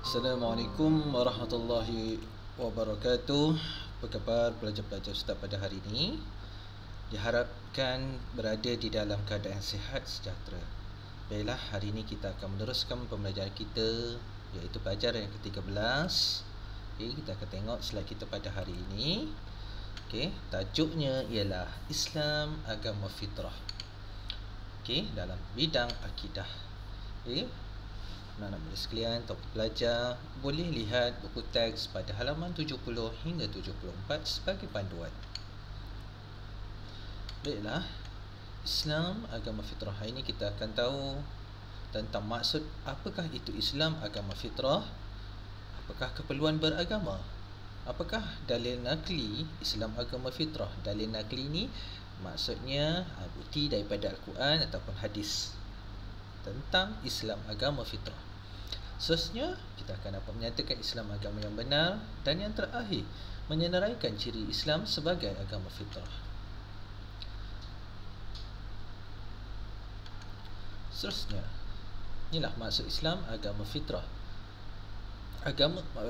Assalamualaikum warahmatullahi wabarakatuh. Apa khabar pelajar-pelajar Ustaz pada hari ini? Diharapkan berada di dalam keadaan sihat sejahtera. Baiklah, hari ini kita akan meneruskan pembelajaran kita, iaitu pelajaran yang ke-13. Okay, kita akan tengok slide kita pada hari ini. Okay, tajuknya ialah Islam Agama Fitrah. Okay, dalam bidang akidah. Okay, anak-anak murid sekalian, atau pelajar boleh lihat buku teks pada halaman 70 hingga 74 sebagai panduan. Baiklah, Islam Agama Fitrah. Hari ini kita akan tahu tentang maksud apakah itu Islam Agama Fitrah, apakah keperluan beragama, apakah dalil nakli Islam Agama Fitrah. Dalil nakli ini maksudnya bukti daripada Al-Quran ataupun hadis tentang Islam Agama Fitrah. Seterusnya, kita akan dapat menyatakan Islam agama yang benar, dan yang terakhir, menyenaraikan ciri Islam sebagai agama fitrah. Seterusnya, inilah maksud Islam agama fitrah.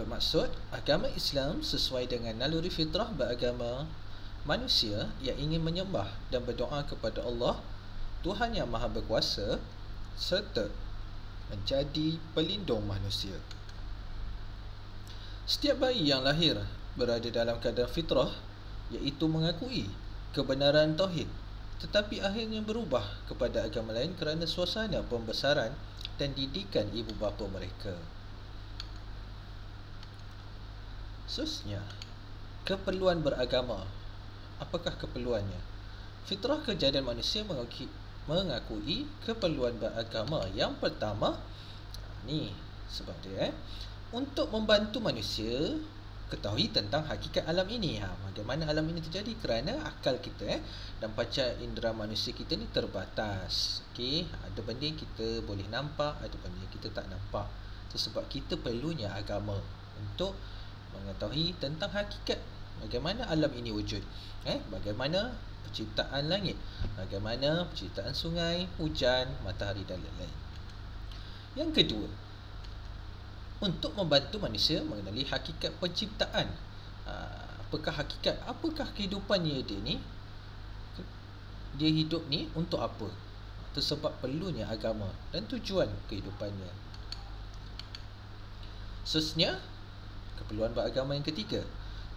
Maksud agama Islam sesuai dengan naluri fitrah beragama manusia yang ingin menyembah dan berdoa kepada Allah, Tuhan yang Maha Berkuasa, serta menjadi pelindung manusia. Setiap bayi yang lahir berada dalam keadaan fitrah, iaitu mengakui kebenaran tauhid, tetapi akhirnya berubah kepada agama lain kerana suasana pembesaran dan didikan ibu bapa mereka. Seterusnya, keperluan beragama. Apakah keperluannya? Fitrah kejadian manusia mengakui keperluan beragama. Yang pertama, ni sebab dia untuk membantu manusia ketahui tentang hakikat alam ini. Bagaimana alam ini terjadi? Kerana akal kita dan panca indera manusia kita ni terbatas. Okey, ada benda yang kita boleh nampak, ada benda yang kita tak nampak. Itu sebab kita perlunya agama untuk mengetahui tentang hakikat bagaimana alam ini wujud. Bagaimana penciptaan langit, bagaimana penciptaan sungai, hujan, matahari dan lain-lain. Yang kedua, untuk membantu manusia mengenali hakikat penciptaan. Apakah kehidupannya dia ni? Dia hidup ni untuk apa? Itu sebab perlunya agama dan tujuan kehidupannya. Seterusnya, keperluan beragama yang ketiga,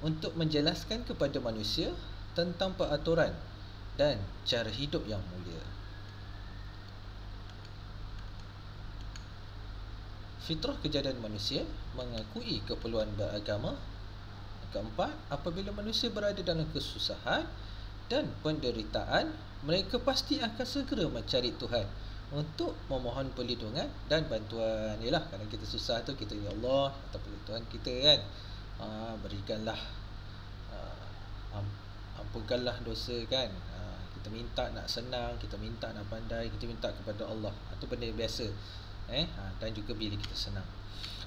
untuk menjelaskan kepada manusia tentang peraturan dan cara hidup yang mulia. Fitrah kejadian manusia mengakui keperluan beragama. Keempat, apabila manusia berada dalam kesusahan dan penderitaan, mereka pasti akan segera mencari Tuhan untuk memohon perlindungan dan bantuan. Yalah, kalau kita susah tu kita, ya Allah, ataupun Tuhan kita kan, berikanlah, ampunkanlah dosa kan. Kita minta nak senang, kita minta nak pandai, kita minta kepada Allah. Itu benda biasa. Dan juga bila kita senang.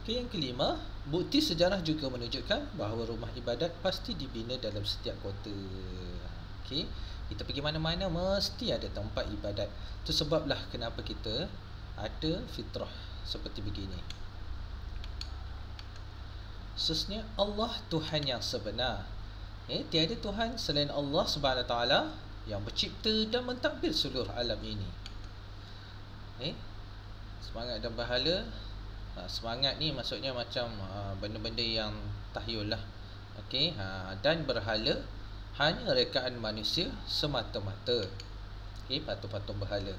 Okay, yang kelima, bukti sejarah juga menunjukkan bahawa rumah ibadat pasti dibina dalam setiap kota. Okay, kita pergi mana-mana mesti ada tempat ibadat. Itu sebablah kenapa kita ada fitrah seperti begini. Seterusnya, Allah Tuhan yang sebenar. Tiada Tuhan selain Allah Subhanahu Taala yang mencipta dan mentadbir seluruh alam ini. Semangat dan berhala. Semangat ni maksudnya macam benda-benda yang tahyul lah. Dan berhala hanya rekaan manusia semata-mata. Patung-patung berhala.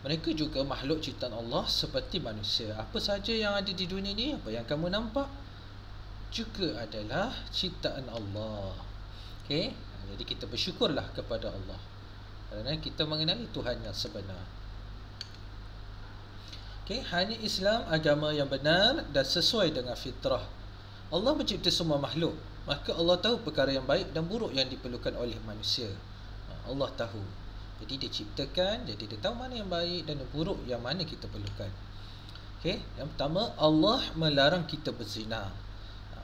Mereka juga makhluk ciptaan Allah seperti manusia. Apa sahaja yang ada di dunia ni, apa yang kamu nampak, juga adalah ciptaan Allah. Jadi kita bersyukurlah kepada Allah kerana kita mengenali Tuhan yang sebenar. Hanya Islam agama yang benar dan sesuai dengan fitrah. Allah mencipta semua makhluk, maka Allah tahu perkara yang baik dan buruk yang diperlukan oleh manusia. Allah tahu. Jadi dia ciptakan, jadi dia tahu mana yang baik dan yang buruk yang mana kita perlukan. Yang pertama, Allah melarang kita berzina.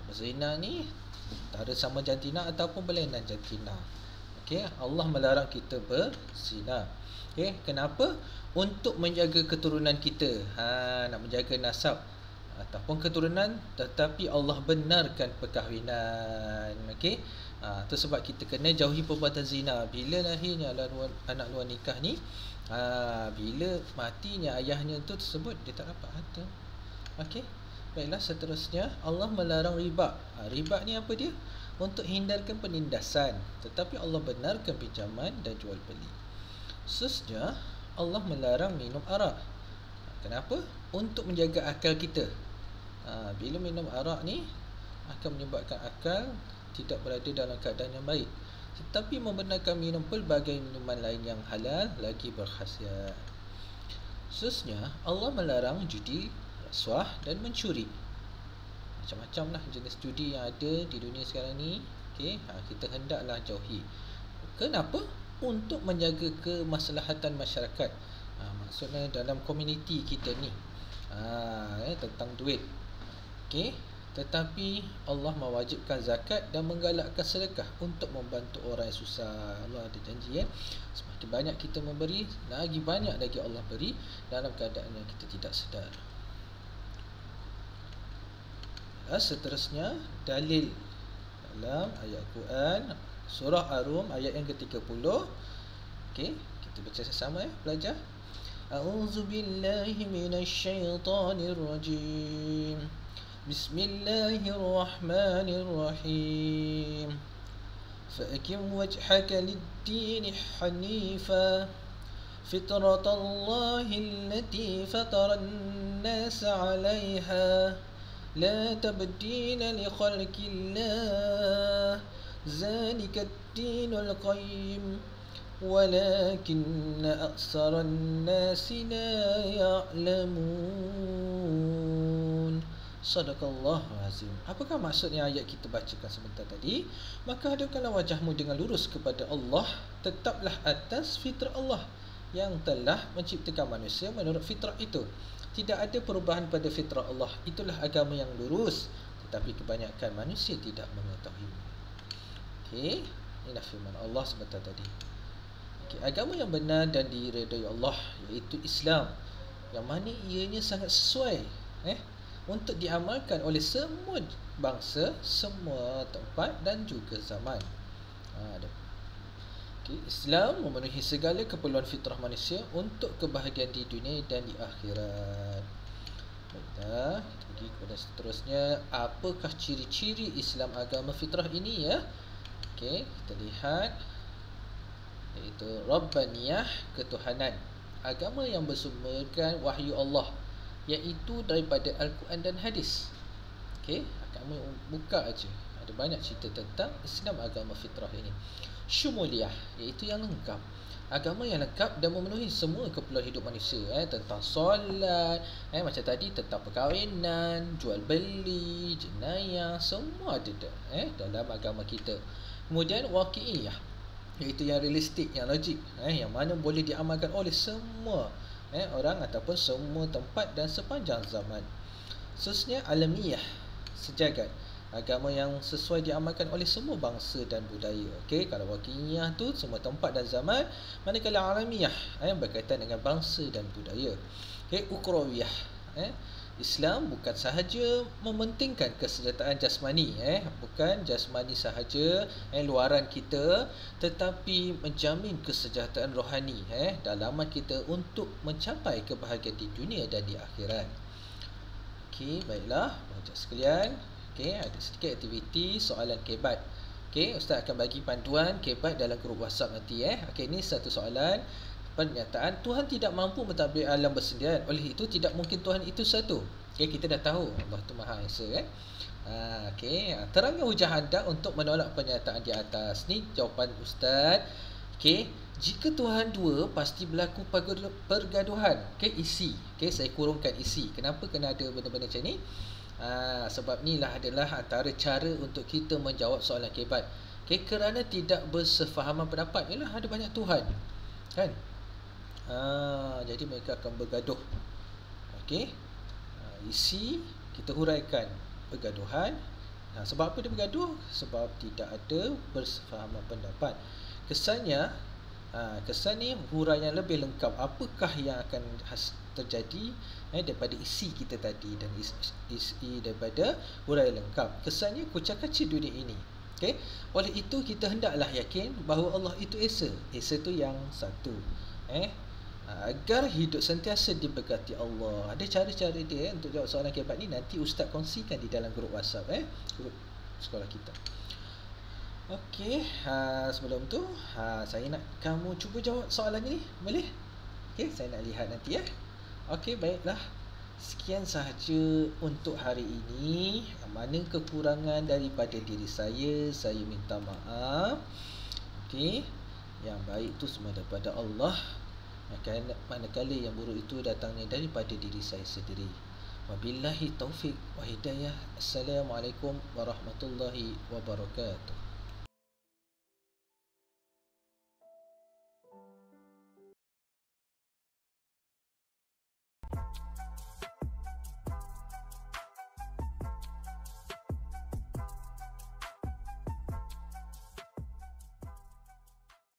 Berzina ni antara sama jantina ataupun berlainan jantina. Allah melarang kita berzina. Kenapa? Untuk menjaga keturunan kita. Nak menjaga nasab. ataupun keturunan, tetapi Allah benarkan perkahwinan. Okey. Itu sebab kita kena jauhi perbuatan zina. Bila lahirnya anak luar nikah ni, bila matinya ayahnya tu tersebut, dia tak dapat harta. Okey. Baiklah, seterusnya Allah melarang riba. Riba ni apa dia? Untuk hindarkan penindasan, tetapi Allah benarkan pinjaman dan jual beli. Seterusnya Allah melarang minum arak. Kenapa? Untuk menjaga akal kita. Bila minum arak ni akan menyebabkan akal tidak berada dalam keadaan yang baik. Tetapi membenarkan minum pelbagai minuman lain yang halal lagi berkhasiat. Seterusnya Allah melarang judi, rasuah dan mencuri. Macam-macam lah jenis judi yang ada di dunia sekarang ni. Okay? Kita hendaklah jauhi. Kenapa? Untuk menjaga kemaslahatan masyarakat. Maksudnya dalam komuniti kita ni, tentang duit. Okay? Tetapi Allah mewajibkan zakat dan menggalakkan sedekah untuk membantu orang yang susah. Allah ada janji, semakin banyak kita memberi, lagi banyak lagi Allah beri dalam keadaan yang kita tidak sedar. Seterusnya dalil dalam ayat Quran surah Ar-Rum ayat yang ke-30. Okey, kita baca sama-sama belajar. A'udzu billahi minasyaitonir rajim. Bismillahirrahmanirrahim. Fa'akim wajhaka lid-din hanifa fitratallahi allati fatara an-nasa 'alayha la tabdila li khalqillah zalika ad-dinul qayyim walakinna aktsaran nasi la ya'lamun. Sadaqallahu azim. Apakah maksudnya ayat kita bacakan sebentar tadi? Maka hadapkanlah wajahmu dengan lurus kepada Allah, tetaplah atas fitrah Allah yang telah menciptakan manusia menurut fitrah itu. Tidak ada perubahan pada fitrah Allah. Itulah agama yang lurus, tetapi kebanyakan manusia tidak mengetahui. Okey, inilah firman Allah sebentar tadi. Okey, agama yang benar dan diredai Allah iaitu Islam, yang mana ianya sangat sesuai untuk diamalkan oleh semua bangsa, semua tempat dan juga zaman. Islam memenuhi segala keperluan fitrah manusia untuk kebahagiaan di dunia dan di akhirat. Baiklah, kita pergi kepada seterusnya. Apakah ciri-ciri Islam agama fitrah ini ya? Okey, kita lihat, iaitu Rabbaniyah, ketuhanan, agama yang bersumberkan wahyu Allah, iaitu daripada Al-Quran dan hadis. Okey, kamu buka aja, ada banyak cerita tentang Islam agama fitrah ini. Syumuliyah, iaitu yang lengkap, agama yang lengkap dan memenuhi semua keperluan hidup manusia, tentang solat, macam tadi tentang perkahwinan, jual beli, jenayah, semua ada dalam agama kita. Kemudian waqi'iyah, iaitu yang realistik, yang logik, yang mana boleh diamalkan oleh semua orang ataupun semua tempat dan sepanjang zaman. Seterusnya alamiyah, sejagat, agama yang sesuai diamalkan oleh semua bangsa dan budaya. Okey, kalau waqi'iyah tu semua tempat dan zaman, manakala alamiyah berkaitan dengan bangsa dan budaya. Okey, ukrawiyah, Islam bukan sahaja mementingkan kesejahteraan jasmani, bukan jasmani sahaja, luaran kita, tetapi menjamin kesejahteraan rohani, dalaman kita untuk mencapai kebahagiaan di dunia dan di akhirat. Okey, baiklah pelajar sekalian. Okey, ada sedikit aktiviti soalan kebat. Okey, Ustaz akan bagi panduan kebat dalam grup WhatsApp nanti. Okey, ini satu soalan. Pernyataan Tuhan tidak mampu mentadbir alam bersendirian, oleh itu tidak mungkin Tuhan itu satu. Okey, kita dah tahu Allah tu Maha Esa okey, terangkan hujah anda untuk menolak pernyataan di atas. Ni jawapan Ustaz. Okey, jika Tuhan dua pasti berlaku pergaduhan. Okey, isi. Okey, saya kurungkan isi. Kenapa kena ada benda-benda macam ni? Sebab inilah adalah antara cara untuk kita menjawab soalan kebat. Okey, kerana tidak bersefahaman pendapat. Yalah, ada banyak Tuhan, kan? Jadi mereka akan bergaduh. Okey, isi kita huraikan pergaduhan. Sebab apa dia bergaduh? Sebab tidak ada bersefahaman pendapat. Kesannya, kesan ni huraian lebih lengkap. Apakah yang akan terjadi daripada isi kita tadi, dan isi daripada huraian lengkap. Kesannya kucak-kacir dunia ini. Okey, oleh itu kita hendaklah yakin bahawa Allah itu esa. Esa tu yang satu. Agar hidup sentiasa diberkati Allah. Ada cara-cara dia untuk jawab soalan kebat ni, nanti ustaz kongsikan di dalam grup WhatsApp grup sekolah kita. Okey, sebelum tu saya nak kamu cuba jawab soalan ni, boleh? Okey, saya nak lihat nanti Okey, baiklah. Sekian sahaja untuk hari ini. Mana kekurangan daripada diri saya minta maaf. Okey, yang baik tu semua daripada Allah, manakala yang buruk itu datangnya daripada diri saya sendiri. Wabillahi taufik wa hidayah. Assalamualaikum warahmatullahi wabarakatuh.